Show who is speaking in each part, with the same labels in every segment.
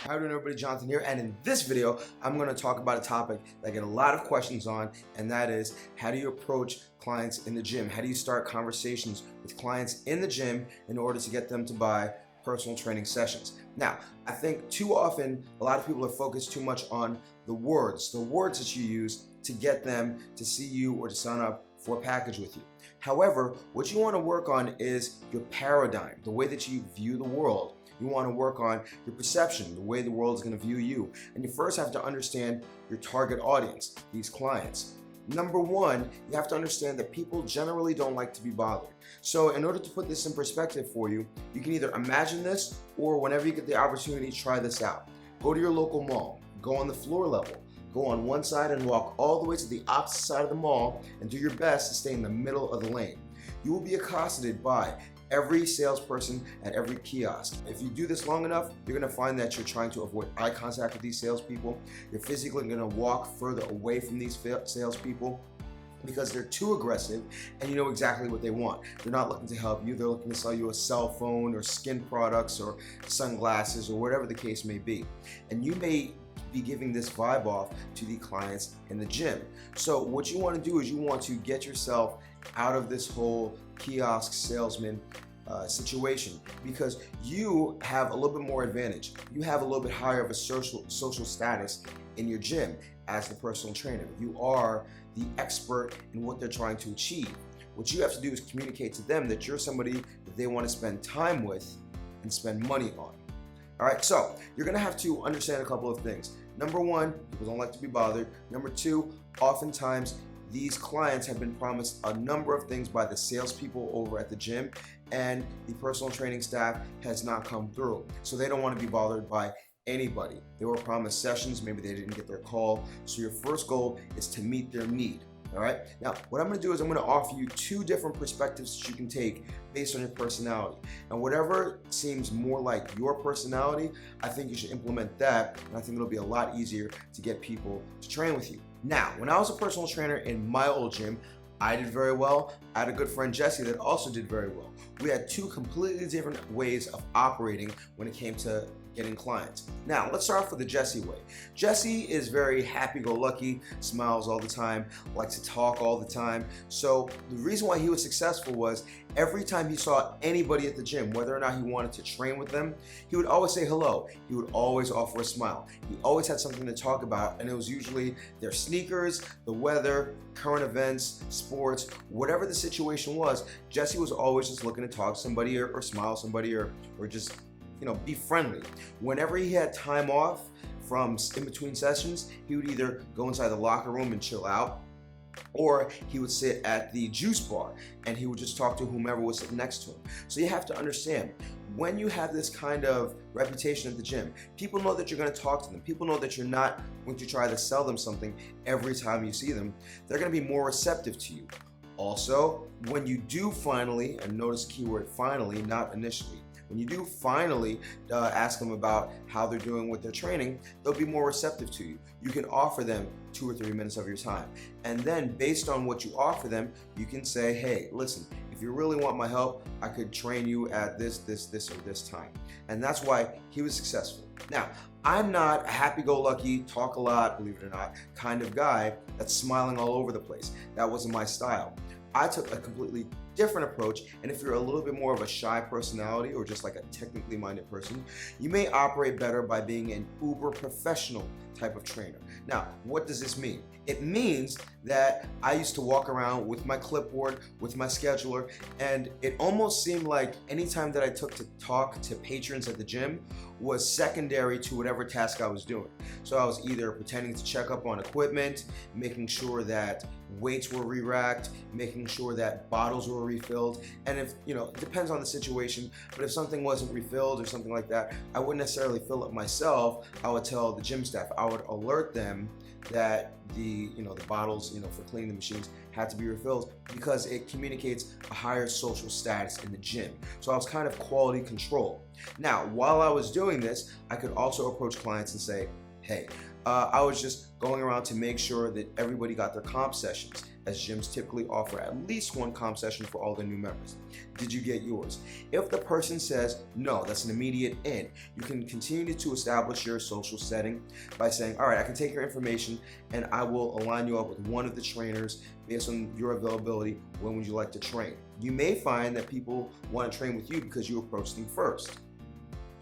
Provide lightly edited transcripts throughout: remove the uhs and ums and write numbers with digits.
Speaker 1: How doing, everybody? Jonathan here, and in this video I'm going to talk about a topic that I get a lot of questions on, and that is how do you approach clients in the gym? How do you start conversations with clients in the gym in order to get them to buy personal training sessions? Now, I think too often a lot of people are focused too much on the words that you use to get them to see you or to sign up for a package with you. However, what you want to work on is your paradigm, the way that you view the world. You want to work on your perception, the way the world is going to view you. And you first have to understand your target audience, these clients. Number one, you have to understand that people generally don't like to be bothered. So in order to put this in perspective for you, you can either imagine this, or whenever you get the opportunity, try this out. Go to your local mall, go on the floor level, go on one side and walk all the way to the opposite side of the mall and do your best to stay in the middle of the lane. You will be accosted by every salesperson at every kiosk. If you do this long enough, you're going to find that you're trying to avoid eye contact with these salespeople. You're physically going to walk further away from these salespeople because they're too aggressive and you know exactly what they want. They're not looking to help you. They're looking to sell you a cell phone or skin products or sunglasses or whatever the case may be. And you may be giving this vibe off to the clients in the gym. So what you want to do is you want to get yourself out of this whole kiosk salesman situation, because you have a little bit more advantage. You have a little bit higher of a social status in your gym as the personal trainer. You are the expert in what they're trying to achieve. What you have to do is communicate to them that you're somebody that they want to spend time with and spend money on. All right, so you're gonna have to understand a couple of things. Number one, people don't like to be bothered. Number two, oftentimes these clients have been promised a number of things by the salespeople over at the gym, and the personal training staff has not come through. So they don't want to be bothered by anybody. They were promised sessions, maybe they didn't get their call. So your first goal is to meet their need. All right. Now, what I'm going to do is I'm going to offer you two different perspectives that you can take based on your personality. And whatever seems more like your personality, I think you should implement that. And I think it'll be a lot easier to get people to train with you. Now, when I was a personal trainer in my old gym, I did very well. I had a good friend, Jesse, that also did very well. We had two completely different ways of operating when it came to getting clients. Now, let's start off with the Jesse way. Jesse is very happy-go-lucky, smiles all the time, likes to talk all the time. So the reason why he was successful was every time he saw anybody at the gym, whether or not he wanted to train with them, he would always say hello. He would always offer a smile. He always had something to talk about, and it was usually their sneakers, the weather, current events, sports, whatever the situation was. Jesse was always just looking to talk to somebody or smile at somebody or just be friendly. Whenever he had time off from in between sessions, he would either go inside the locker room and chill out, or he would sit at the juice bar and he would just talk to whomever was sitting next to him. So you have to understand, when you have this kind of reputation at the gym, people know that you're going to talk to them. People know that you're not going to try to sell them something every time you see them. They're going to be more receptive to you. Also, when you do finally, and notice keyword finally, not initially, when you do finally ask them about how they're doing with their training, they'll be more receptive to you. You can offer them 2 or 3 minutes of your time. And then based on what you offer them, you can say, hey, listen, if you really want my help, I could train you at this, or this time. And that's why he was successful. Now, I'm not a happy-go-lucky, talk a lot, believe it or not, kind of guy that's smiling all over the place. That wasn't my style. I took a completely different approach, and if you're a little bit more of a shy personality or just like a technically minded person, you may operate better by being an uber professional type of trainer. Now, what does this mean? It means that I used to walk around with my clipboard, with my scheduler, and it almost seemed like anytime that I took to talk to patrons at the gym was secondary to whatever task I was doing. So I was either pretending to check up on equipment, making sure that weights were re-racked, making sure that bottles were refilled, and if, it depends on the situation, but if something wasn't refilled or something like that, I wouldn't necessarily fill it myself. I would tell the gym staff, I would alert them that the bottles for cleaning the machines had to be refilled, because it communicates a higher social status in the gym. So I was kind of quality control. Now, while I was doing this, I could also approach clients and say, hey, I was just going around to make sure that everybody got their comp sessions, as gyms typically offer at least one comp session for all their new members. Did you get yours? If the person says no, that's an immediate in. You can continue to establish your social setting by saying, all right, I can take your information and I will align you up with one of the trainers based on your availability. When would you like to train? You may find that people want to train with you because you approach them first.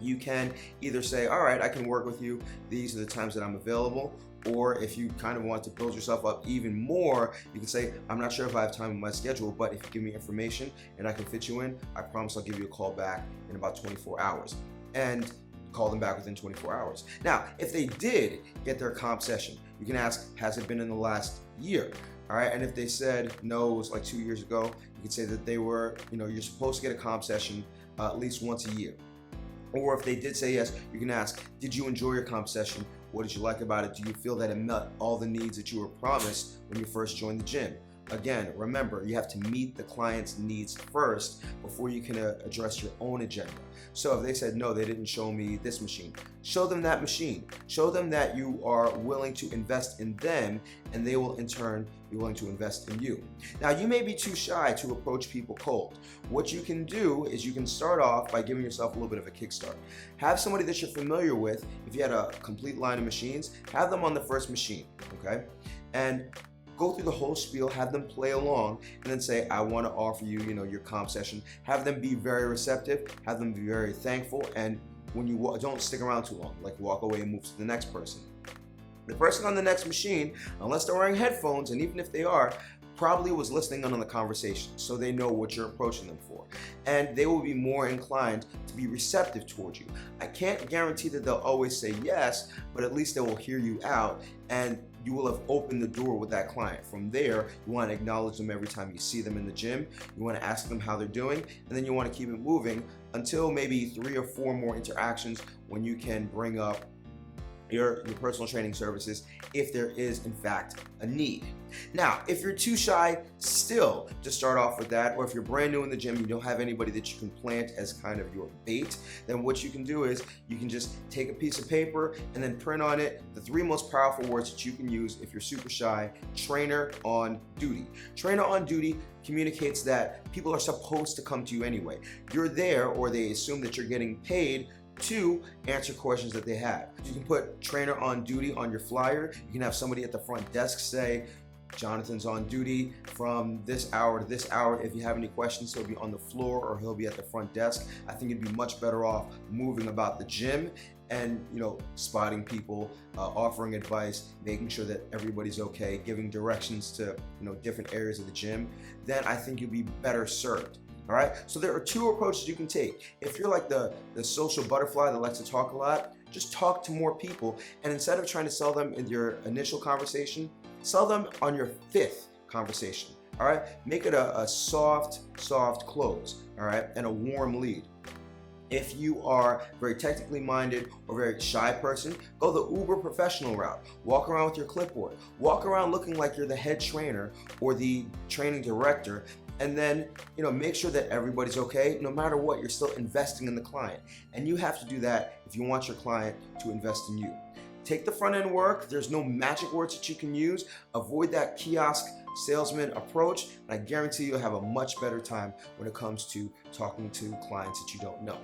Speaker 1: You can either say, all right, I can work with you. These are the times that I'm available. Or if you kind of want to build yourself up even more, you can say, I'm not sure if I have time in my schedule, but if you give me information and I can fit you in, I promise I'll give you a call back in about 24 hours. And call them back within 24 hours. Now, if they did get their comp session, you can ask, has it been in the last year? All right, and if they said no, it was like 2 years ago, you can say that they were, you're supposed to get a comp session at least once a year. Or if they did say yes, you can ask, did you enjoy your comp session? What did you like about it? Do you feel that it met all the needs that you were promised when you first joined the gym? Again, remember, you have to meet the client's needs first before you can address your own agenda. So if they said, no, they didn't show me this machine, show them that machine. Show them that you are willing to invest in them, and they will in turn be willing to invest in you. Now, you may be too shy to approach people cold. What you can do is you can start off by giving yourself a little bit of a kickstart. Have somebody that you're familiar with. If you had a complete line of machines, have them on the first machine, okay? And go through the whole spiel, have them play along, and then say, I want to offer you, your comp session. Have them be very receptive, have them be very thankful, and when you don't stick around too long, like walk away and move to the next person. The person on the next machine, unless they're wearing headphones, and even if they are, probably was listening in on the conversation, so they know what you're approaching them for. And they will be more inclined to be receptive towards you. I can't guarantee that they'll always say yes, but at least they will hear you out, and you will have opened the door with that client. From there, you want to acknowledge them every time you see them in the gym. You want to ask them how they're doing, and then you want to keep it moving until maybe 3 or 4 more interactions when you can bring up your personal training services if there is in fact a need. Now, if you're too shy still to start off with that, or if you're brand new in the gym, you don't have anybody that you can plant as kind of your bait, then what you can do is you can just take a piece of paper and then print on it the 3 most powerful words that you can use if you're super shy: trainer on duty. Trainer on duty communicates that people are supposed to come to you anyway. You're there, or they assume that you're getting paid to answer questions that they have. You can put trainer on duty on your flyer. You can have somebody at the front desk say, Jonathan's on duty from this hour to this hour. If you have any questions, he'll be on the floor or he'll be at the front desk. I think you'd be much better off moving about the gym and spotting people, offering advice, making sure that everybody's okay, giving directions to different areas of the gym. Then I think you'll be better served. All right, so there are 2 approaches you can take. If you're like the social butterfly that likes to talk a lot, just talk to more people, and instead of trying to sell them in your initial conversation, sell them on your 5th conversation. All right, make it a soft close, all right, and a warm lead. If you are very technically minded or very shy person, go the uber professional route. Walk around with your clipboard. Walk around looking like you're the head trainer or the training director, and then make sure that everybody's okay. No matter what, you're still investing in the client, and you have to do that if you want your client to invest in you. Take the front end work. There's no magic words that you can use. Avoid that kiosk salesman approach, and I guarantee you'll have a much better time when it comes to talking to clients that you don't know.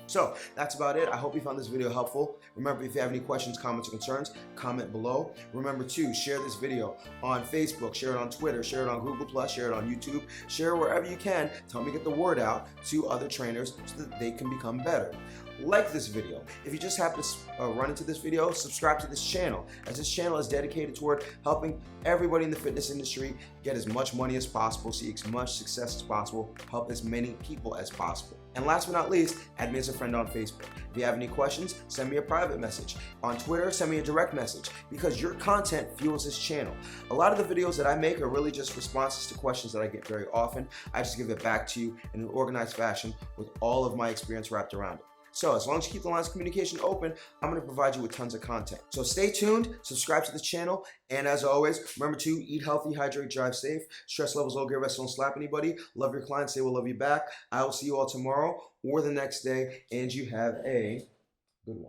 Speaker 1: So that's about it. I hope you found this video helpful. Remember, if you have any questions, comments, or concerns, comment below. Remember to share this video on Facebook, share it on Twitter, share it on Google+, share it on YouTube, share it wherever you can to help me get the word out to other trainers so that they can become better. Like this video. If you just happen to run into this video, subscribe to this channel, as this channel is dedicated toward helping everybody in the fitness industry get as much money as possible, see as much success as possible, help as many people as possible. And last but not least, add me as a friend on Facebook. If you have any questions, send me a private message. On Twitter, send me a direct message, because your content fuels this channel. A lot of the videos that I make are really just responses to questions that I get very often. I just give it back to you in an organized fashion with all of my experience wrapped around it. So as long as you keep the lines of communication open, I'm going to provide you with tons of content. So stay tuned, subscribe to the channel, and as always, remember to eat healthy, hydrate, drive safe, stress levels low, get rest, don't slap anybody, love your clients, they will love you back. I will see you all tomorrow or the next day, and you have a good one.